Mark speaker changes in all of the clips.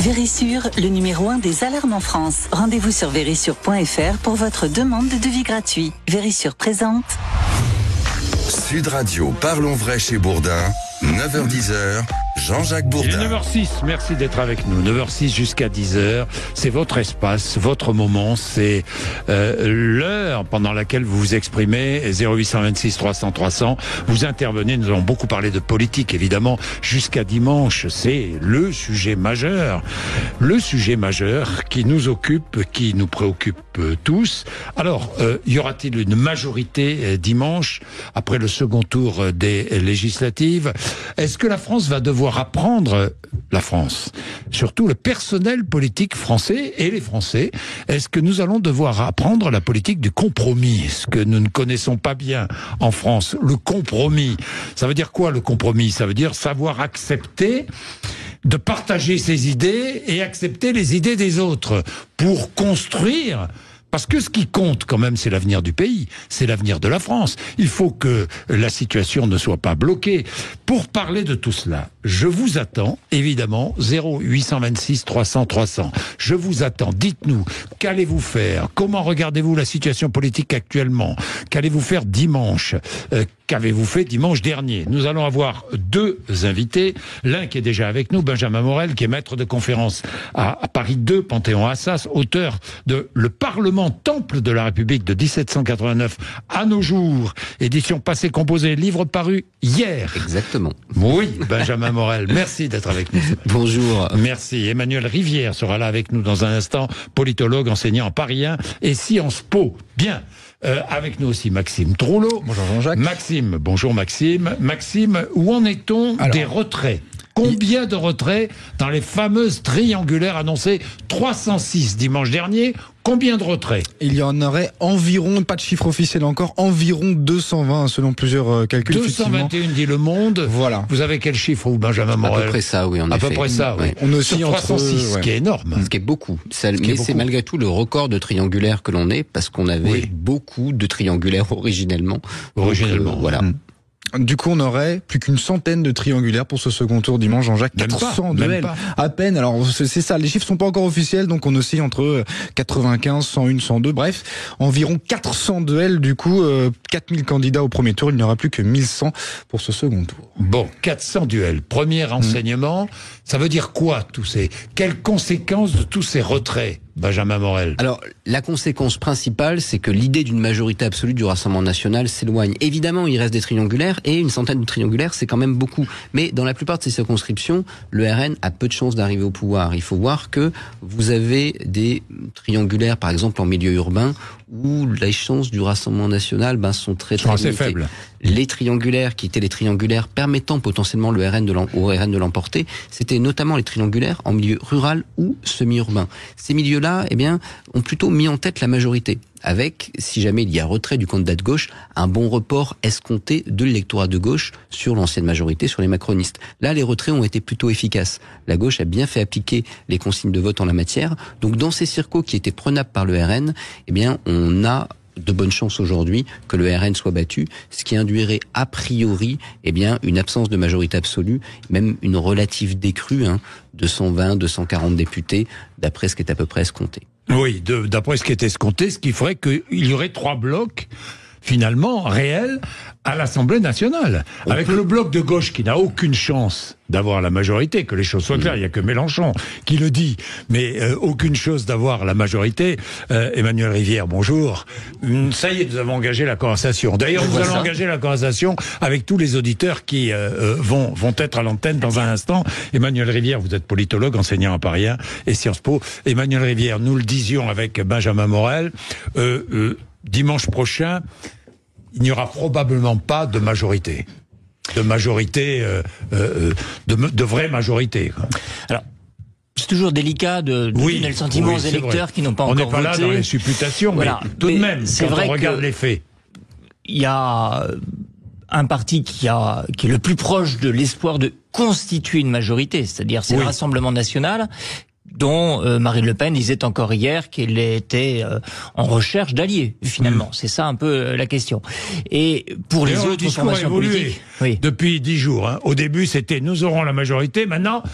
Speaker 1: Vérissure, le numéro 1 des alarmes en France. Rendez-vous sur vérissure.fr pour votre demande de devis gratuit. Vérissure présente.
Speaker 2: Sud Radio, parlons vrai chez Bourdin, 9h-10h, Jean-Jacques Bourdin.
Speaker 3: Il est 9h06, merci d'être avec nous. 9h06 jusqu'à 10h, c'est votre espace, votre moment, c'est l'heure pendant laquelle vous vous exprimez, 0826 300 300, vous intervenez, nous allons beaucoup parler de politique évidemment, jusqu'à dimanche, c'est le sujet majeur qui nous occupe, qui nous préoccupe tous. Alors, y aura-t-il une majorité dimanche, après le second tour des législatives? Est-ce que la France va devoir apprendre, surtout le personnel politique français et les Français, est-ce que nous allons devoir apprendre la politique du compromis, ce que nous ne connaissons pas bien en France? Le compromis, ça veut dire quoi le compromis? Ça veut dire savoir accepter de partager ses idées et accepter les idées des autres pour construire. Parce que ce qui compte quand même, c'est l'avenir du pays, c'est l'avenir de la France. Il faut que la situation ne soit pas bloquée. Pour parler de tout cela, je vous attends, évidemment, 0826 300 300. Je vous attends, dites-nous, qu'allez-vous faire? Comment regardez-vous la situation politique actuellement? Qu'allez-vous faire dimanche? Qu'avez-vous fait dimanche dernier? Nous allons avoir deux invités. L'un qui est déjà avec nous, Benjamin Morel, qui est maître de conférence à Paris 2, Panthéon-Assas, auteur de Le Parlement, temple de la République de 1789 à nos jours, édition passée composée, livre paru hier.
Speaker 4: Exactement.
Speaker 3: Oui, Benjamin Morel, merci d'être avec nous.
Speaker 4: Bonjour.
Speaker 3: Merci. Emmanuel Rivière sera là avec nous dans un instant, politologue, enseignant en Paris 1 et Sciences Po. Bien. Avec nous aussi Maxime Trouleau.
Speaker 5: Bonjour Jean-Jacques.
Speaker 3: Maxime, bonjour Maxime. Maxime, où en est-on des retraits? Combien de retraits dans les fameuses triangulaires annoncées? 306 dimanche dernier. Combien de retraits?
Speaker 5: Il y en aurait environ, pas de chiffre officiel encore, environ 220 selon plusieurs calculs.
Speaker 3: 221 dit Le Monde.
Speaker 5: Voilà.
Speaker 3: Vous avez quel chiffre, vous, Benjamin Morel?
Speaker 4: À peu près ça, oui, en effet.
Speaker 3: À peu près ça, oui.
Speaker 5: On est aussi
Speaker 3: sur 306,
Speaker 5: entre,
Speaker 3: ce qui est énorme.
Speaker 4: Ce qui est beaucoup. Mais c'est malgré tout le record de triangulaires que l'on est, parce qu'on avait beaucoup de triangulaires originellement. Donc, voilà.
Speaker 5: Du coup, on aurait plus qu'une centaine de triangulaires pour ce second tour dimanche, Jean-Jacques. 400 duels. À peine. Alors, c'est ça. Les chiffres sont pas encore officiels, donc on oscille entre 95, 101, 102. Bref, environ 400 duels. Du coup, 4000 candidats au premier tour. Il n'y aura plus que 1100 pour ce second tour.
Speaker 3: Bon, 400 duels. Premier enseignement. Ça veut dire quoi, quelles conséquences de tous ces retraits? Benjamin Morel.
Speaker 4: Alors, la conséquence principale, c'est que l'idée d'une majorité absolue du Rassemblement national s'éloigne. Évidemment, il reste des triangulaires, et une centaine de triangulaires, c'est quand même beaucoup. Mais dans la plupart de ces circonscriptions, le RN a peu de chances d'arriver au pouvoir. Il faut voir que vous avez des triangulaires, par exemple en milieu urbain, où les chances du Rassemblement national sont très
Speaker 3: assez faibles.
Speaker 4: Les triangulaires, qui étaient les triangulaires permettant potentiellement au RN de l'emporter, c'était notamment les triangulaires en milieu rural ou semi-urbain. Ces milieux-là, ont plutôt mis en tête la majorité, avec, si jamais il y a retrait du candidat de gauche, un bon report escompté de l'électorat de gauche sur l'ancienne majorité, sur les macronistes. Là, les retraits ont été plutôt efficaces. La gauche a bien fait appliquer les consignes de vote en la matière. Donc, dans ces circos qui étaient prenables par le RN, on a de bonnes chances aujourd'hui que le RN soit battu, ce qui induirait a priori une absence de majorité absolue, même une relative décrue de 120, 240 députés, d'après ce qui est à peu près escompté.
Speaker 3: Oui, d'après ce qui est escompté, ce qui ferait qu'il y aurait 3 blocs finalement réels à l'Assemblée nationale. Avec le bloc de gauche qui n'a aucune chance d'avoir la majorité, que les choses soient claires, il n'y a que Mélenchon qui le dit, mais aucune chose d'avoir la majorité. Emmanuel Rivière, bonjour. Ça y est, nous avons engagé la conversation. D'ailleurs, nous allons engager la conversation avec tous les auditeurs qui vont être à l'antenne dans un instant. Emmanuel Rivière, vous êtes politologue, enseignant à Paris 1 et Sciences Po. Emmanuel Rivière, nous le disions avec Benjamin Morel, dimanche prochain, il n'y aura probablement pas de majorité. De vraie majorité.
Speaker 6: Alors, c'est toujours délicat de donner le sentiment aux électeurs qui n'ont pas encore voté. On n'est pas là dans les
Speaker 3: supputations, mais tout de même,
Speaker 6: c'est
Speaker 3: quand
Speaker 6: vrai
Speaker 3: on regarde les faits.
Speaker 6: Il y a un parti qui est le plus proche de l'espoir de constituer une majorité, c'est-à-dire c'est le Rassemblement national, dont Marine Le Pen disait encore hier qu'elle était en recherche d'alliés, finalement. C'est ça un peu la question. Et pour les autres formations politiques...
Speaker 3: Depuis 10 jours. Au début, c'était « nous aurons la majorité ». Maintenant,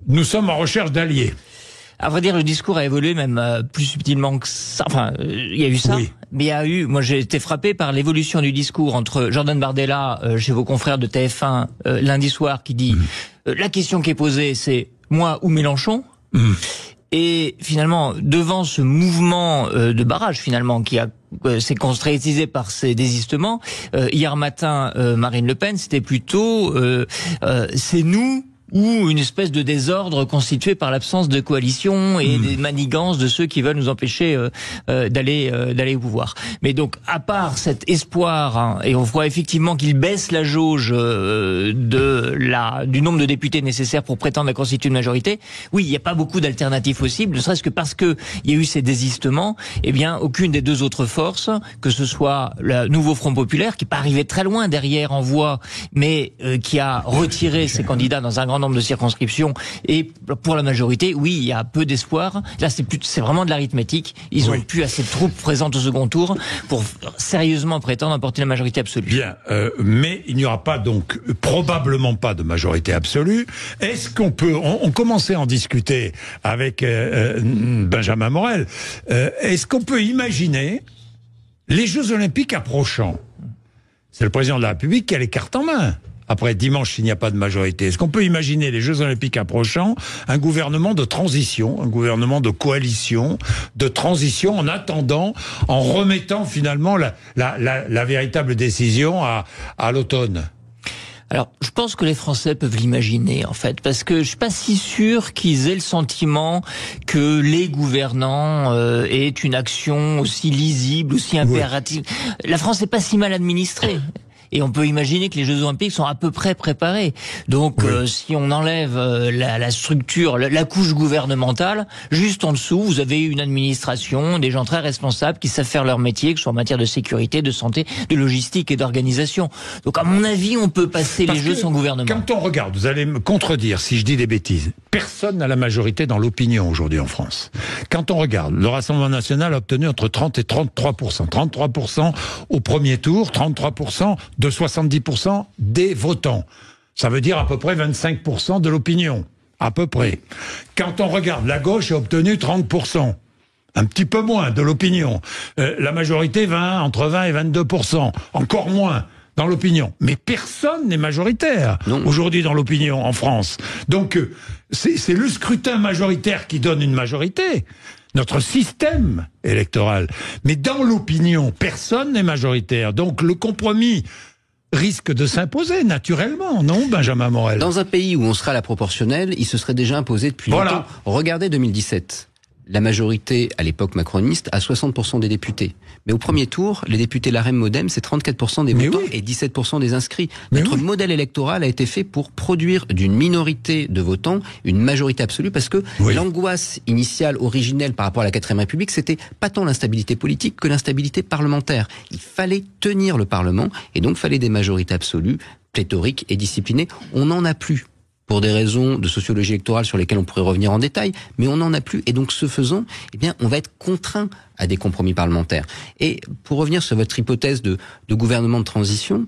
Speaker 3: nous sommes en recherche d'alliés.
Speaker 6: À vrai dire, le discours a évolué même plus subtilement que ça. Enfin, il y a eu ça, oui. Mais il y a eu... Moi, j'ai été frappé par l'évolution du discours entre Jordan Bardella, chez vos confrères de TF1, lundi soir, qui dit la question qui est posée, c'est moi ou Mélenchon. Et finalement, devant ce mouvement de barrage, finalement, qui s'est concrétisé par ces désistements, hier matin, Marine Le Pen, c'était plutôt c'est nous ou une espèce de désordre constitué par l'absence de coalition et des manigances de ceux qui veulent nous empêcher d'aller au pouvoir. Mais donc, à part cet espoir, hein, et on voit effectivement qu'il baisse la jauge du nombre de députés nécessaires pour prétendre à constituer une majorité, oui, il n'y a pas beaucoup d'alternatives possibles, ne serait-ce que parce que il y a eu ces désistements, eh bien, aucune des deux autres forces, que ce soit le Nouveau Front Populaire, qui n'est pas arrivé très loin derrière en voix, mais qui a retiré ses candidats dans un grand nombre de circonscriptions, et pour la majorité, oui, il y a peu d'espoir. Là, c'est vraiment de l'arithmétique. Ils ont plus assez de troupes présentes au second tour pour sérieusement prétendre emporter la majorité absolue.
Speaker 3: Bien, mais il n'y aura pas donc probablement pas de majorité absolue. Est-ce qu'on peut, on commençait à en discuter avec Benjamin Morel. Est-ce qu'on peut imaginer les Jeux Olympiques approchant? C'est le président de la République qui a les cartes en main. Après dimanche, s'il n'y a pas de majorité, est-ce qu'on peut imaginer les Jeux Olympiques approchant, un gouvernement de transition, un gouvernement de coalition, de transition en attendant, en remettant finalement la véritable décision à l'automne?
Speaker 6: Alors, je pense que les Français peuvent l'imaginer, en fait, parce que je suis pas si sûr qu'ils aient le sentiment que les gouvernants aient une action aussi lisible, aussi impérative. Oui. La France n'est pas si mal administrée. Et on peut imaginer que les Jeux Olympiques sont à peu près préparés. Donc, si on enlève la structure, la couche gouvernementale, juste en dessous, vous avez une administration, des gens très responsables qui savent faire leur métier, que ce soit en matière de sécurité, de santé, de logistique et d'organisation. Donc, à mon avis, on peut passer les Jeux sans gouvernement.
Speaker 3: Quand on regarde, vous allez me contredire si je dis des bêtises, personne n'a la majorité dans l'opinion aujourd'hui en France. Quand on regarde, le Rassemblement national a obtenu entre 30 et 33%. 33% au premier tour, 33% de 70% des votants. Ça veut dire à peu près 25% de l'opinion. À peu près. Quand on regarde, la gauche a obtenu 30%. Un petit peu moins de l'opinion. La majorité entre 20 et 22%. Encore moins dans l'opinion. Mais personne n'est majoritaire aujourd'hui dans l'opinion en France. Donc, c'est le scrutin majoritaire qui donne une majorité. Notre système électoral. Mais dans l'opinion, personne n'est majoritaire. Donc, le compromis risque de s'imposer naturellement, non, Benjamin Morel?
Speaker 4: Dans un pays où on serait à la proportionnelle, il se serait déjà imposé depuis longtemps. Regardez 2017. La majorité, à l'époque macroniste, a 60% des députés. Mais au premier tour, les députés LaREM-Modem, c'est 34% des votants et 17% des inscrits. Notre modèle électoral a été fait pour produire d'une minorité de votants une majorité absolue, parce que l'angoisse initiale, originelle par rapport à la 4ème République, c'était pas tant l'instabilité politique que l'instabilité parlementaire. Il fallait tenir le Parlement, et donc fallait des majorités absolues, pléthoriques et disciplinées. On n'en a plus. Pour des raisons de sociologie électorale sur lesquelles on pourrait revenir en détail, mais on n'en a plus. Et donc, ce faisant, eh bien, on va être contraint à des compromis parlementaires. Et pour revenir sur votre hypothèse de gouvernement de transition,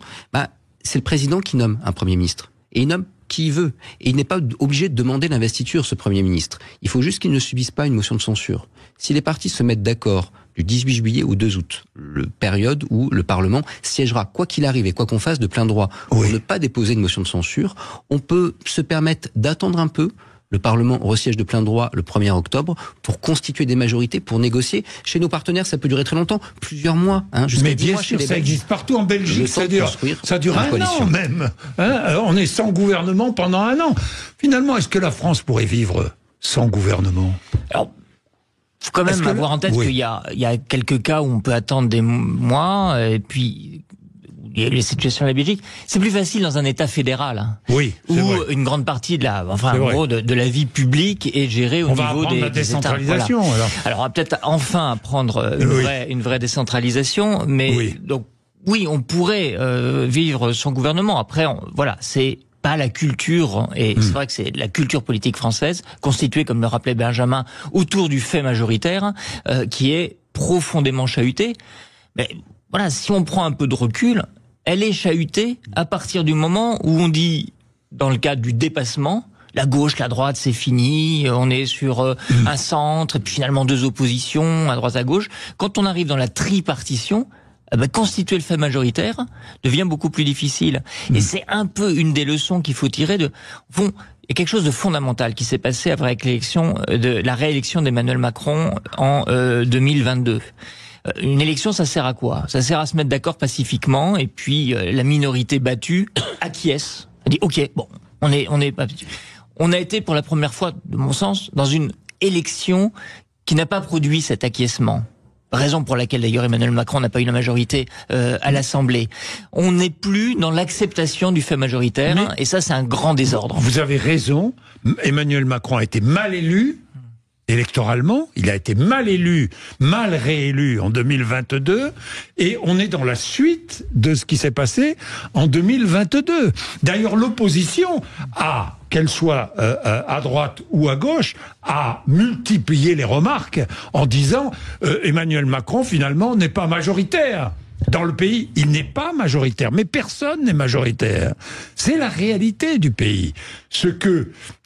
Speaker 4: c'est le président qui nomme un Premier ministre. Et il nomme qui il veut. Et il n'est pas obligé de demander l'investiture, ce Premier ministre. Il faut juste qu'il ne subisse pas une motion de censure. Si les partis se mettent d'accord du 18 juillet au 2 août, le période où le Parlement siégera, quoi qu'il arrive et quoi qu'on fasse, de plein droit, pour ne pas déposer une motion de censure, on peut se permettre d'attendre un peu. Le Parlement resiège de plein droit le 1er octobre pour constituer des majorités, pour négocier. Chez nos partenaires, ça peut durer très longtemps, plusieurs mois.
Speaker 3: Mais bien sûr, ça existe partout en Belgique, ça dure un an même. On est sans gouvernement pendant un an. Finalement, est-ce que la France pourrait vivre sans gouvernement?
Speaker 6: Alors, faut quand même avoir en tête qu'il y a quelques cas où on peut attendre des mois, et puis il y a les situations de la Belgique. C'est plus facile dans un État fédéral, où une grande partie de de la vie publique est gérée au niveau des
Speaker 3: décentralisation.
Speaker 6: États. Voilà. Alors on va peut-être enfin apprendre une vraie décentralisation, mais donc on pourrait vivre sans gouvernement. Après, c'est pas la culture, et c'est vrai que c'est la culture politique française, constituée, comme le rappelait Benjamin, autour du fait majoritaire, qui est profondément chahutée. Mais voilà, si on prend un peu de recul, elle est chahutée à partir du moment où on dit, dans le cadre du dépassement, la gauche, la droite, c'est fini. On est sur un centre et puis finalement 2 oppositions à droite à gauche. Quand on arrive dans la tripartition, constituer le fait majoritaire devient beaucoup plus difficile. Et c'est un peu une des leçons qu'il faut tirer de... Bon, il y a quelque chose de fondamental qui s'est passé après la réélection d'Emmanuel Macron en 2022. Une élection, ça sert à quoi? Ça sert à se mettre d'accord pacifiquement, et puis la minorité battue acquiesce. Elle dit ok, bon, on a été pour la première fois, de mon sens, dans une élection qui n'a pas produit cet acquiescement. Raison pour laquelle d'ailleurs Emmanuel Macron n'a pas eu la majorité à l'Assemblée. On n'est plus dans l'acceptation du fait majoritaire, et ça c'est un grand désordre.
Speaker 3: Vous avez raison, Emmanuel Macron a été mal élu électoralement, il a été mal élu, mal réélu en 2022, et on est dans la suite de ce qui s'est passé en 2022. D'ailleurs, l'opposition a, qu'elle soit à droite ou à gauche, a multiplié les remarques en disant Emmanuel Macron, finalement, n'est pas majoritaire. Dans le pays, il n'est pas majoritaire, mais personne n'est majoritaire. C'est la réalité du pays.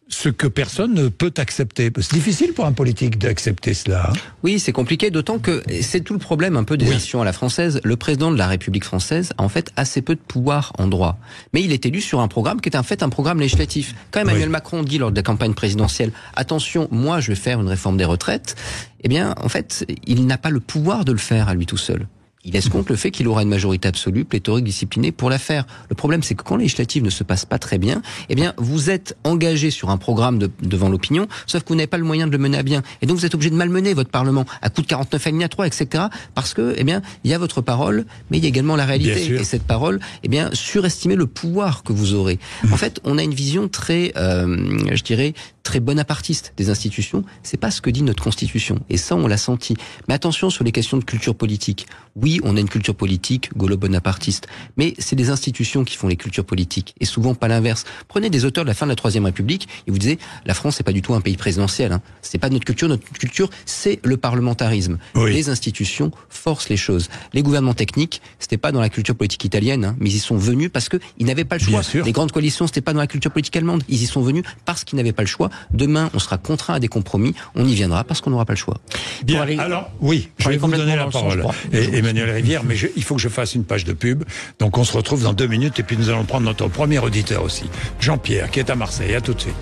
Speaker 3: Ce que personne ne peut accepter. C'est difficile pour un politique d'accepter cela.
Speaker 4: Oui, c'est compliqué, d'autant que c'est tout le problème un peu des institutions à la française. Le président de la République française a en fait assez peu de pouvoir en droit. Mais il est élu sur un programme qui est en fait un programme législatif. Quand Emmanuel Macron dit lors de la campagne présidentielle « Attention, moi je vais faire une réforme des retraites », eh bien, en fait, il n'a pas le pouvoir de le faire à lui tout seul. Il laisse compte le fait qu'il aura une majorité absolue, pléthorique, disciplinée pour la faire. Le problème, c'est que quand les législatives ne se passent pas très bien, eh bien, vous êtes engagé sur un programme devant l'opinion, sauf que vous n'avez pas le moyen de le mener à bien. Et donc, vous êtes obligé de malmener votre Parlement à coup de 49 alinéa 3, etc. Parce que, eh bien, il y a votre parole, mais il y a également la réalité. Et cette parole, eh bien, surestimez le pouvoir que vous aurez. En fait, on a une vision très, je dirais, très bonapartiste des institutions. C'est pas ce que dit notre Constitution. Et ça, on l'a senti. Mais attention sur les questions de culture politique. Oui, on a une culture politique gaulo-bonapartiste, mais c'est des institutions qui font les cultures politiques, et souvent pas l'inverse. Prenez des auteurs de la fin de la Troisième République, ils vous disaient, la France, c'est pas du tout un pays présidentiel, hein. C'est pas notre culture, c'est le parlementarisme. Oui. Les institutions forcent les choses. Les gouvernements techniques, c'était pas dans la culture politique italienne, hein, mais ils y sont venus parce que ils n'avaient pas le choix. Les grandes coalitions, c'était pas dans la culture politique allemande, ils y sont venus parce qu'ils n'avaient pas le choix. Demain, on sera contraint à des compromis, on y viendra parce qu'on n'aura pas le choix.
Speaker 3: Bien, alors, oui, je vais vous donner la parole. Emmanuel Rivière, mais il faut que je fasse une page de pub. Donc on se retrouve dans 2 minutes et puis nous allons prendre notre premier auditeur aussi, Jean-Pierre, qui est à Marseille. À tout de suite.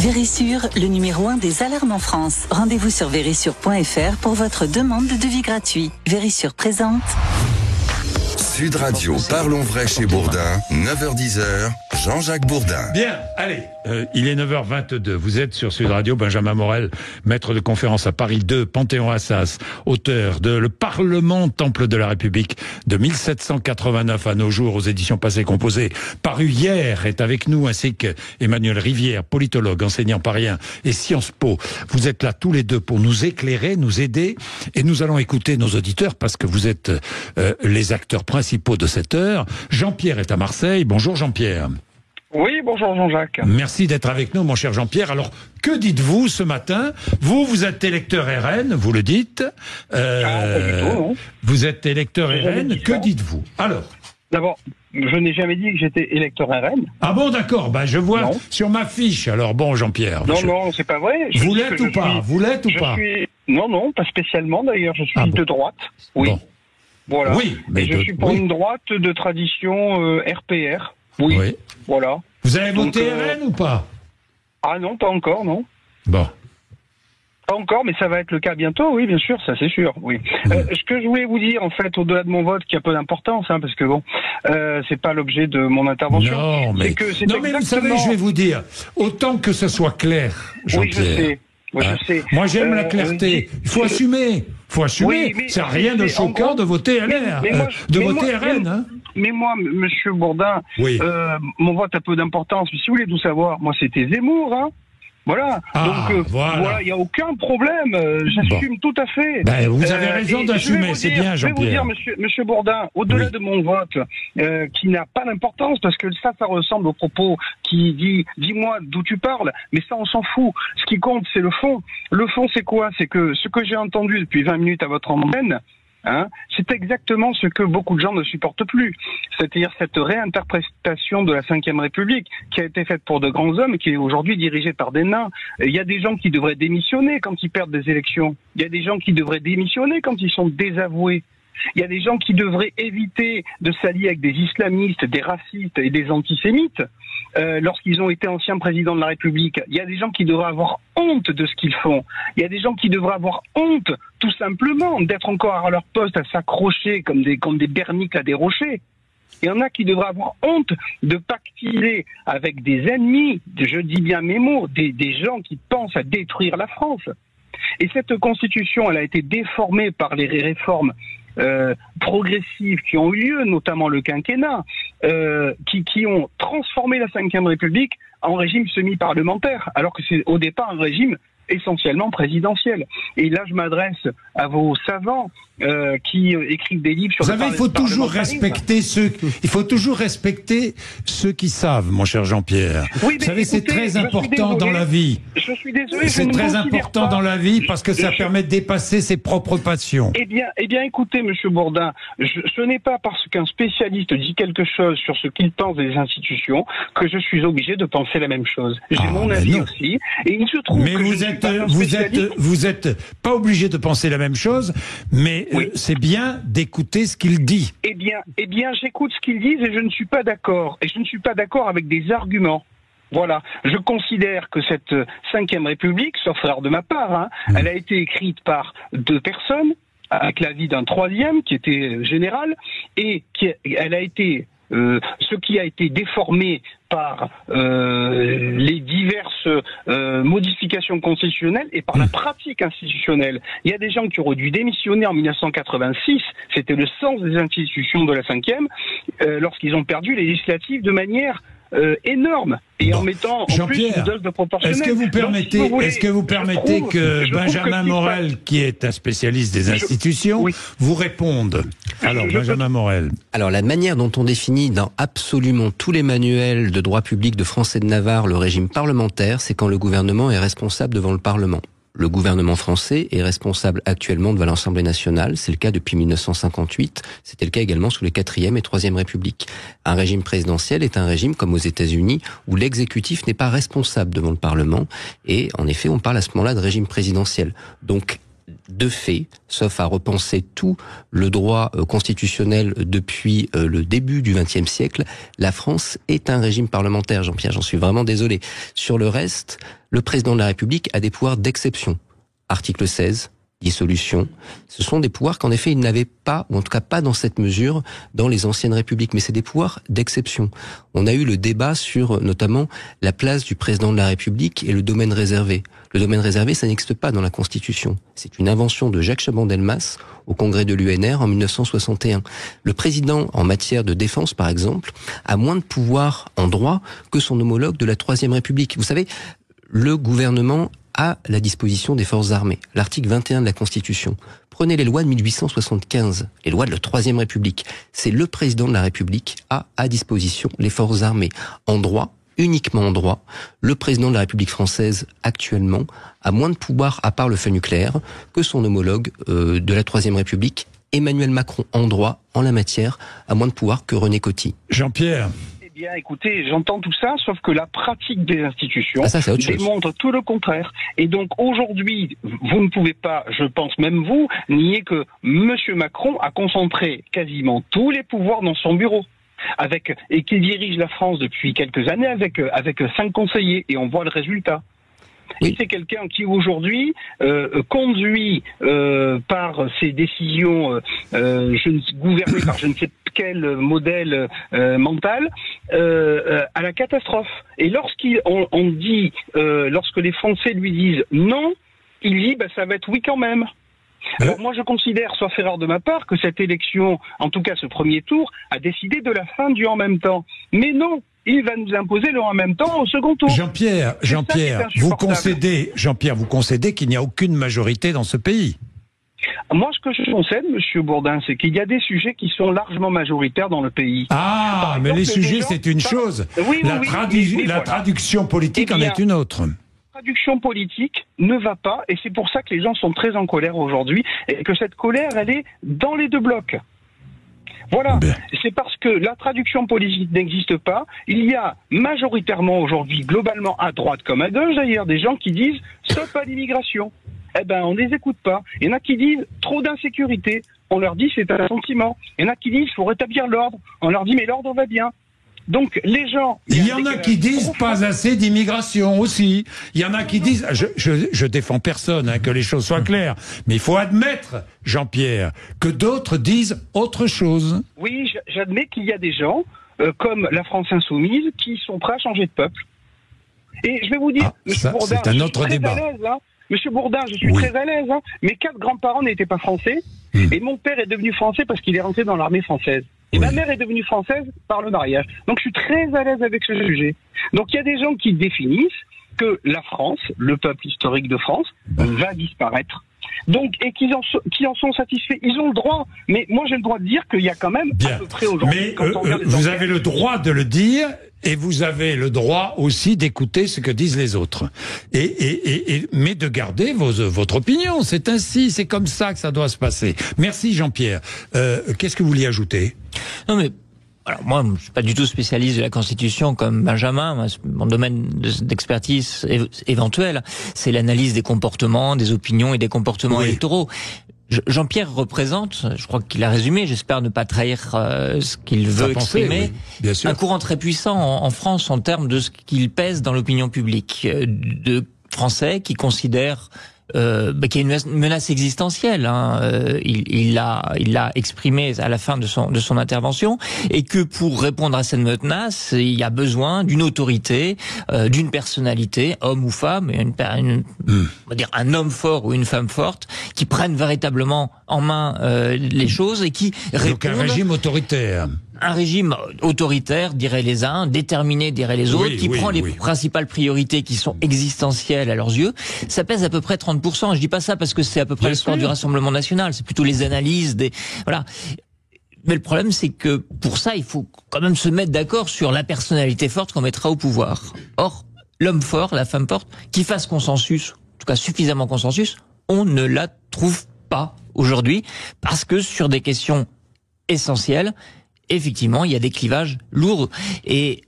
Speaker 1: Vérissure, le numéro 1 des alarmes en France. Rendez-vous sur vérissure.fr pour votre demande de devis gratuit. Vérissure présente.
Speaker 2: Sud Radio, parlons vrai chez Bourdin, 9h-10h, Jean-Jacques Bourdin.
Speaker 3: Bien, allez, il est 9h22, vous êtes sur Sud Radio, Benjamin Morel, maître de conférence à Paris 2, Panthéon-Assas, auteur de Le Parlement, Temple de la République, de 1789 à nos jours, aux éditions Passé Composé, paru hier, est avec nous, ainsi que Emmanuel Rivière, politologue, enseignant parisien et Sciences Po. Vous êtes là tous les deux pour nous éclairer, nous aider, et nous allons écouter nos auditeurs, parce que vous êtes les acteurs principaux de cette heure. Jean-Pierre est à Marseille. Bonjour Jean-Pierre.
Speaker 7: Oui, bonjour Jean-Jacques.
Speaker 3: Merci d'être avec nous, mon cher Jean-Pierre. Alors, que dites-vous ce matin? Vous êtes électeur RN, vous le dites.
Speaker 7: Pas du tout, non.
Speaker 3: Vous êtes électeur RN, que dites-vous? Alors.
Speaker 7: D'abord, je n'ai jamais dit que j'étais électeur RN.
Speaker 3: Ah bon, d'accord. Ben, je vois sur ma fiche. Alors bon, Jean-Pierre.
Speaker 7: Non, c'est pas vrai.
Speaker 3: Vous l'êtes ou pas? Vous l'êtes ou pas?
Speaker 7: Non, pas spécialement d'ailleurs. Je suis de droite. Oui. Bon. Voilà. Oui, mais je suis pour une droite de tradition RPR. Oui. Voilà.
Speaker 3: Vous avez voté RN ou pas?
Speaker 7: Ah non, pas encore, non.
Speaker 3: Bon.
Speaker 7: Pas encore, mais ça va être le cas bientôt, oui, bien sûr, ça c'est sûr, oui. Ce que je voulais vous dire, en fait, au-delà de mon vote, qui a peu d'importance, hein, parce que bon, c'est pas l'objet de mon intervention.
Speaker 3: Non, mais vous savez, je vais vous dire, autant que ce soit clair, Jean-Pierre.
Speaker 7: Oui, je sais. Je sais.
Speaker 3: Moi, j'aime la clarté. Il faut assumer. Oui, c'est rien de choquant de voter LR, de voter RN. Hein.
Speaker 7: Mais moi, Monsieur Bourdin, mon vote a peu d'importance. Mais si vous voulez tout savoir, moi, c'était Zemmour, hein. Voilà. Donc, voilà, il n'y a aucun problème. J'assume tout à fait.
Speaker 3: Ben, vous avez raison d'assumer, c'est bien, Jean-Pierre.
Speaker 7: Je vais vous dire, Monsieur Bourdin, au-delà de mon vote, qui n'a pas d'importance, parce que ça ressemble au propos qui dit, dis-moi d'où tu parles, mais ça, on s'en fout. Ce qui compte, c'est le fond. Le fond, c'est quoi? C'est que ce que j'ai entendu depuis 20 minutes à votre antenne, hein, c'est exactement ce que beaucoup de gens ne supportent plus. C'est-à-dire cette réinterprétation de la Ve République qui a été faite pour de grands hommes et qui est aujourd'hui dirigée par des nains. Il y a des gens qui devraient démissionner quand ils perdent des élections. Il y a des gens qui devraient démissionner quand ils sont désavoués. Il y a des gens qui devraient éviter de s'allier avec des islamistes, des racistes et des antisémites lorsqu'ils ont été anciens présidents de la République. Il y a des gens qui devraient avoir honte de ce qu'ils font. Il y a des gens qui devraient avoir honte, tout simplement, d'être encore à leur poste à s'accrocher comme des berniques à des rochers. Il y en a qui devraient avoir honte de pactiser avec des ennemis, je dis bien mes mots, des gens qui pensent à détruire la France. Et cette constitution, elle a été déformée par les réformes progressives qui ont eu lieu, notamment le quinquennat, qui ont transformé la Ve République en régime semi-parlementaire, alors que c'est au départ un régime essentiellement présidentiel. Et là, je m'adresse à vos savants qui écrivent des livres sur.
Speaker 3: Vous savez, il faut toujours respecter ceux qui savent, mon cher Jean-Pierre. Oui, vous savez, c'est très important dans la vie.
Speaker 7: Je suis désolé.
Speaker 3: C'est très important dans la vie parce que ça permet de dépasser ses propres passions.
Speaker 7: Eh bien, écoutez, Monsieur Bourdin, ce n'est pas parce qu'un spécialiste dit quelque chose sur ce qu'il pense des institutions que je suis obligé de penser la même chose. J'ai mon avis aussi, et il se trouve que
Speaker 3: vous êtes pas obligé de penser la même chose, mais c'est bien d'écouter ce qu'il dit.
Speaker 7: Eh bien, j'écoute ce qu'ils disent et je ne suis pas d'accord. Et je ne suis pas d'accord avec des arguments. Voilà. Je considère que cette Ve République, sauf erreur de ma part, elle a été écrite par 2 personnes, avec l'avis d'un 3e qui était général, et elle a été ce qui a été déformé par les diverses modifications constitutionnelles et par la pratique institutionnelle. Il y a des gens qui auraient dû démissionner en 1986, c'était le sens des institutions de la 5e, lorsqu'ils ont perdu les législatives de manière énorme et en mettant en plus une dose de proportionnel.
Speaker 3: Est-ce que vous permettez que Benjamin Morel, qui est un spécialiste des institutions, vous réponde? Alors, Benjamin Morel.
Speaker 4: Alors, la manière dont on définit dans absolument tous les manuels de droit public de France et de Navarre le régime parlementaire, c'est quand le gouvernement est responsable devant le Parlement. Le gouvernement français est responsable actuellement devant l'Assemblée nationale. C'est le cas depuis 1958. C'était le cas également sous les 4e et 3e Républiques. Un régime présidentiel est un régime, comme aux États-Unis, où l'exécutif n'est pas responsable devant le Parlement. Et en effet, on parle à ce moment-là de régime présidentiel. Donc, de fait, sauf à repenser tout le droit constitutionnel depuis le début du XXe siècle, la France est un régime parlementaire, Jean-Pierre, j'en suis vraiment désolé. Sur le reste, le président de la République a des pouvoirs d'exception. Article 16, dissolution, ce sont des pouvoirs qu'en effet il n'avait pas, ou en tout cas pas dans cette mesure, dans les anciennes républiques, mais c'est des pouvoirs d'exception. On a eu le débat sur notamment la place du président de la République et le domaine réservé. Le domaine réservé, ça n'existe pas dans la Constitution. C'est une invention de Jacques Chaban-Delmas au congrès de l'UNR en 1961. Le président, en matière de défense par exemple, a moins de pouvoir en droit que son homologue de la Troisième République. Vous savez, le gouvernement à la disposition des forces armées. L'article 21 de la Constitution. Prenez les lois de 1875, les lois de la Troisième République. C'est le président de la République à disposition les forces armées. En droit, uniquement en droit, le président de la République française actuellement a moins de pouvoir, à part le feu nucléaire, que son homologue de la Troisième République, Emmanuel Macron, en droit, en la matière, a moins de pouvoir que René Coty.
Speaker 3: Jean-Pierre.
Speaker 7: Eh bien, écoutez, j'entends tout ça, sauf que la pratique des institutions démontre tout le contraire. Et donc, aujourd'hui, vous ne pouvez pas, je pense même vous, nier que M. Macron a concentré quasiment tous les pouvoirs dans son bureau. Et qu'il dirige la France depuis quelques années avec 5 conseillers. Et on voit le résultat. Oui. Et c'est quelqu'un qui aujourd'hui conduit par ses décisions gouvernées par je ne sais quel modèle mental à la catastrophe. Et lorsque les Français lui disent non, il dit ça va être oui quand même. Alors moi je considère, sauf erreur de ma part, que cette élection, en tout cas ce premier tour, a décidé de la fin du en même temps. Mais non, il va nous imposer le en même temps au second tour.
Speaker 3: Jean-Pierre, vous concédez qu'il n'y a aucune majorité dans ce pays.
Speaker 7: Moi, ce que je concède, Monsieur Bourdin, c'est qu'il y a des sujets qui sont largement majoritaires dans le pays.
Speaker 3: Ah, mais les sujets, c'est une chose. La traduction politique en est une autre.
Speaker 7: La traduction politique ne va pas, et c'est pour ça que les gens sont très en colère aujourd'hui, et que cette colère, elle est dans les deux blocs. Voilà, c'est parce que la traduction politique n'existe pas. Il y a majoritairement aujourd'hui, globalement à droite comme à gauche d'ailleurs, des gens qui disent « stop à l'immigration ». Eh ben, on les écoute pas. Il y en a qui disent « trop d'insécurité ». On leur dit « c'est un sentiment ». Il y en a qui disent « faut rétablir l'ordre ». On leur dit « mais l'ordre va bien ». Donc les gens...
Speaker 3: Il y en a qui disent pas assez d'immigration aussi. Il y en a qui disent... Je défends personne, hein, que les choses soient claires. Mais il faut admettre, Jean-Pierre, que d'autres disent autre chose. Oui,
Speaker 7: j'admets qu'il y a des gens, comme la France Insoumise, qui sont prêts à changer de peuple. Et je vais vous dire, Monsieur Bourdin,
Speaker 3: c'est un autre débat.
Speaker 7: Monsieur Bourdin, je suis très à l'aise. Hein. Mes 4 grands-parents n'étaient pas français. Et mon père est devenu français parce qu'il est rentré dans l'armée française. Et ma mère est devenue française par le mariage. Donc je suis très à l'aise avec ce sujet. Donc il y a des gens qui définissent que la France, le peuple historique de France, va disparaître. Donc, et qui en sont satisfaits. Ils ont le droit. Mais moi j'ai le droit de dire qu'il y a quand même à peu près aujourd'hui...
Speaker 3: Mais vous avez le droit de le dire, et vous avez le droit aussi d'écouter ce que disent les autres. Mais de garder votre opinion. C'est ainsi, c'est comme ça que ça doit se passer. Merci Jean-Pierre. Qu'est-ce que vous vouliez ajouter ?
Speaker 6: Non mais... Alors moi, je suis pas du tout spécialiste de la Constitution comme Benjamin. Moi, mon domaine d'expertise éventuel, c'est l'analyse des comportements, des opinions et des comportements électoraux. Jean-Pierre représente, je crois qu'il a résumé, j'espère ne pas trahir ce qu'il veut exprimer, un courant très puissant en France en termes de ce qu'il pèse dans l'opinion publique, de Français qui considèrent qu'il y a une menace existentielle. Hein. Il l'a exprimé à la fin de son intervention, et que pour répondre à cette menace, il y a besoin d'une autorité, d'une personnalité, homme ou femme, on va dire un homme fort ou une femme forte, qui prennent véritablement en main les choses et qui répondent.
Speaker 3: Donc un régime autoritaire.
Speaker 6: Un régime autoritaire, diraient les uns, déterminé, diraient les autres, qui prend les principales priorités qui sont existentielles à leurs yeux. Ça pèse à peu près 30%. Je dis pas ça parce que c'est à peu près le score du Rassemblement national. C'est plutôt les analyses voilà. Mais le problème, c'est que pour ça, il faut quand même se mettre d'accord sur la personnalité forte qu'on mettra au pouvoir. Or, l'homme fort, la femme forte, qui fasse consensus, en tout cas suffisamment consensus, on ne la trouve pas aujourd'hui, parce que sur des questions essentielles, effectivement, il y a des clivages lourds. Et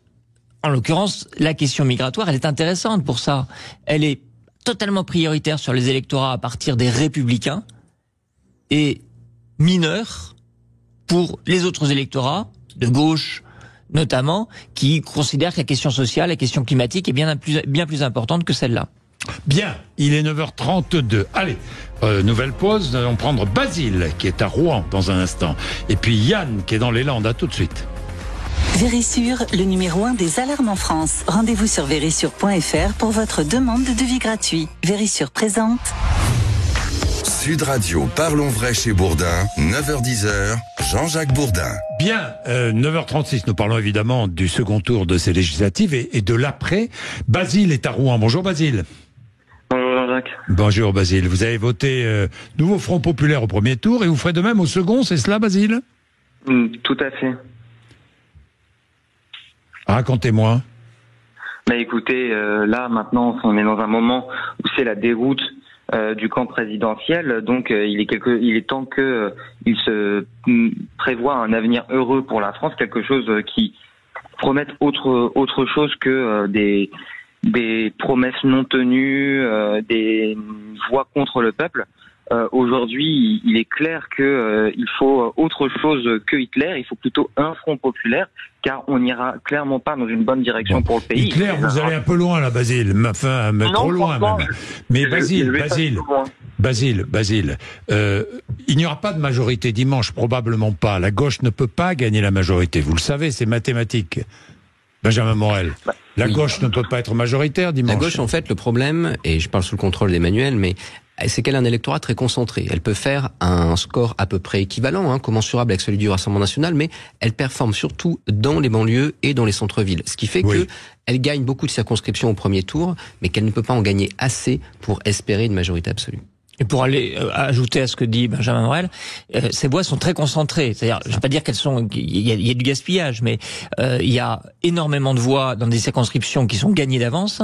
Speaker 6: en l'occurrence, la question migratoire, elle est intéressante pour ça. Elle est totalement prioritaire sur les électorats à partir des Républicains et mineure pour les autres électorats, de gauche notamment, qui considèrent que la question sociale, la question climatique est bien plus importante que celle-là.
Speaker 3: Bien, il est 9h32. Allez, nouvelle pause. Nous allons prendre Basile, qui est à Rouen dans un instant. Et puis Yann, qui est dans les Landes. À tout de suite.
Speaker 1: Vérissure, le numéro 1 des alarmes en France. Rendez-vous sur vérissure.fr pour votre demande de devis gratuit. Vérissure présente.
Speaker 2: Sud Radio, parlons vrai chez Bourdin, 9h-10h, Jean-Jacques Bourdin.
Speaker 3: Bien, 9h36, nous parlons évidemment du second tour de ces législatives et de l'après. Basile est à Rouen. Bonjour Basile.
Speaker 8: Bonjour Jean-Jacques.
Speaker 3: Bonjour Basile. Vous avez voté Nouveau Front Populaire au premier tour et vous ferez de même au second, c'est cela Basile ?
Speaker 8: Tout à fait.
Speaker 3: Racontez-moi.
Speaker 8: Écoutez, là maintenant on est dans un moment où c'est la déroute du camp présidentiel, donc il est temps que il se prévoit un avenir heureux pour la France, quelque chose qui promette autre chose que des promesses non tenues, des voix contre le peuple. Aujourd'hui, il est clair que il faut autre chose que Hitler. Il faut plutôt un front populaire, car on n'ira clairement pas dans une bonne direction pour le pays.
Speaker 3: Hitler, vous allez un peu loin là, Basile. Enfin, trop loin même. Mais Basile, il n'y aura pas de majorité dimanche, probablement pas. La gauche ne peut pas gagner la majorité. Vous le savez, c'est mathématique. Benjamin Morel. La gauche ne peut pas être majoritaire dimanche.
Speaker 4: La gauche, en fait, le problème, et je parle sous le contrôle d'Emmanuel, mais c'est qu'elle a un électorat très concentré. Elle peut faire un score à peu près équivalent, commenmensurable avec celui du Rassemblement national, mais elle performe surtout dans les banlieues et dans les centres-villes. Ce qui fait que elle gagne beaucoup de circonscriptions au premier tour, mais qu'elle ne peut pas en gagner assez pour espérer une majorité absolue.
Speaker 6: Et pour aller ajouter à ce que dit Benjamin Morel, ces voix sont très concentrées. C'est-à-dire, je ne vais pas dire qu'elles sont, il y a du gaspillage, mais il y a énormément de voix dans des circonscriptions qui sont gagnées d'avance,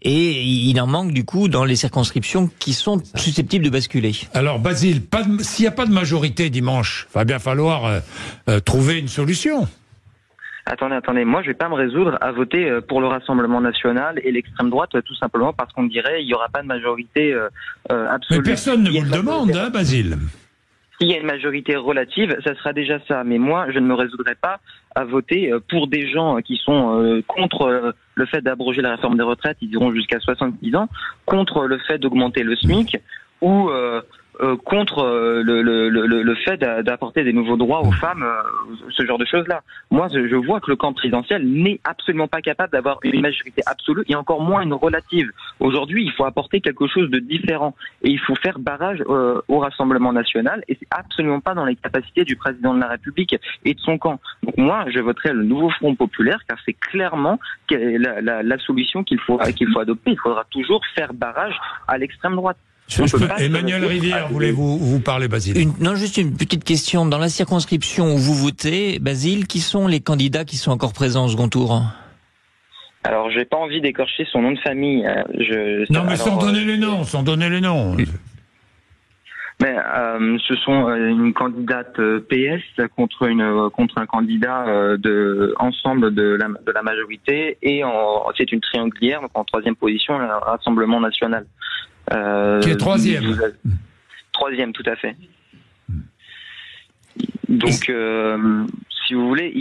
Speaker 6: et il en manque du coup dans les circonscriptions qui sont susceptibles de basculer.
Speaker 3: Alors Basile, s'il n'y a pas de majorité dimanche, il va bien falloir trouver une solution.
Speaker 8: Attendez, moi je vais pas me résoudre à voter pour le Rassemblement National et l'extrême droite tout simplement parce qu'on dirait il y aura pas de majorité absolue.
Speaker 3: Mais personne ne vous le demande, hein, Basile.
Speaker 8: S'il y a une majorité relative, ça sera déjà ça. Mais moi, je ne me résoudrai pas à voter pour des gens qui sont contre le fait d'abroger la réforme des retraites, ils iront jusqu'à 70 ans, contre le fait d'augmenter le SMIC ou contre le fait d'apporter des nouveaux droits aux femmes, ce genre de choses-là. Moi, je vois que le camp présidentiel n'est absolument pas capable d'avoir une majorité absolue et encore moins une relative. Aujourd'hui, il faut apporter quelque chose de différent et il faut faire barrage au Rassemblement national et c'est absolument pas dans les capacités du président de la République et de son camp. Donc moi, je voterai le nouveau Front populaire car c'est clairement la solution qu'il faut adopter. Il faudra toujours faire barrage à l'extrême droite.
Speaker 3: Emmanuel Rivière, voulez-vous parler, Basile?
Speaker 6: Non, juste une petite question. Dans la circonscription où vous votez, Basile, qui sont les candidats qui sont encore présents au second tour?
Speaker 8: Alors, j'ai pas envie d'écorcher son nom de famille.
Speaker 3: Sans donner les noms.
Speaker 8: Mais ce sont une candidate PS contre un candidat de ensemble de la majorité et c'est une triangulière, donc en troisième position, le Rassemblement national.
Speaker 3: Qui est troisième.
Speaker 8: Troisième, tout à fait. Donc, si vous voulez,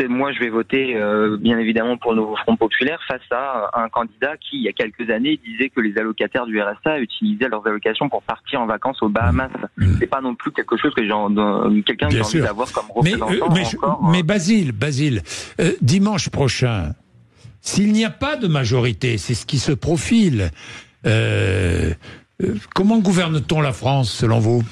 Speaker 8: moi, je vais voter bien évidemment pour le nouveau Front populaire face à un candidat qui, il y a quelques années, disait que les allocataires du RSA utilisaient leurs allocations pour partir en vacances aux Bahamas. C'est pas non plus quelque chose que quelqu'un que j'ai envie d'avoir comme représentant.
Speaker 3: Mais Basile, dimanche prochain, s'il n'y a pas de majorité, c'est ce qui se profile. Comment gouverne-t-on la France, selon vous?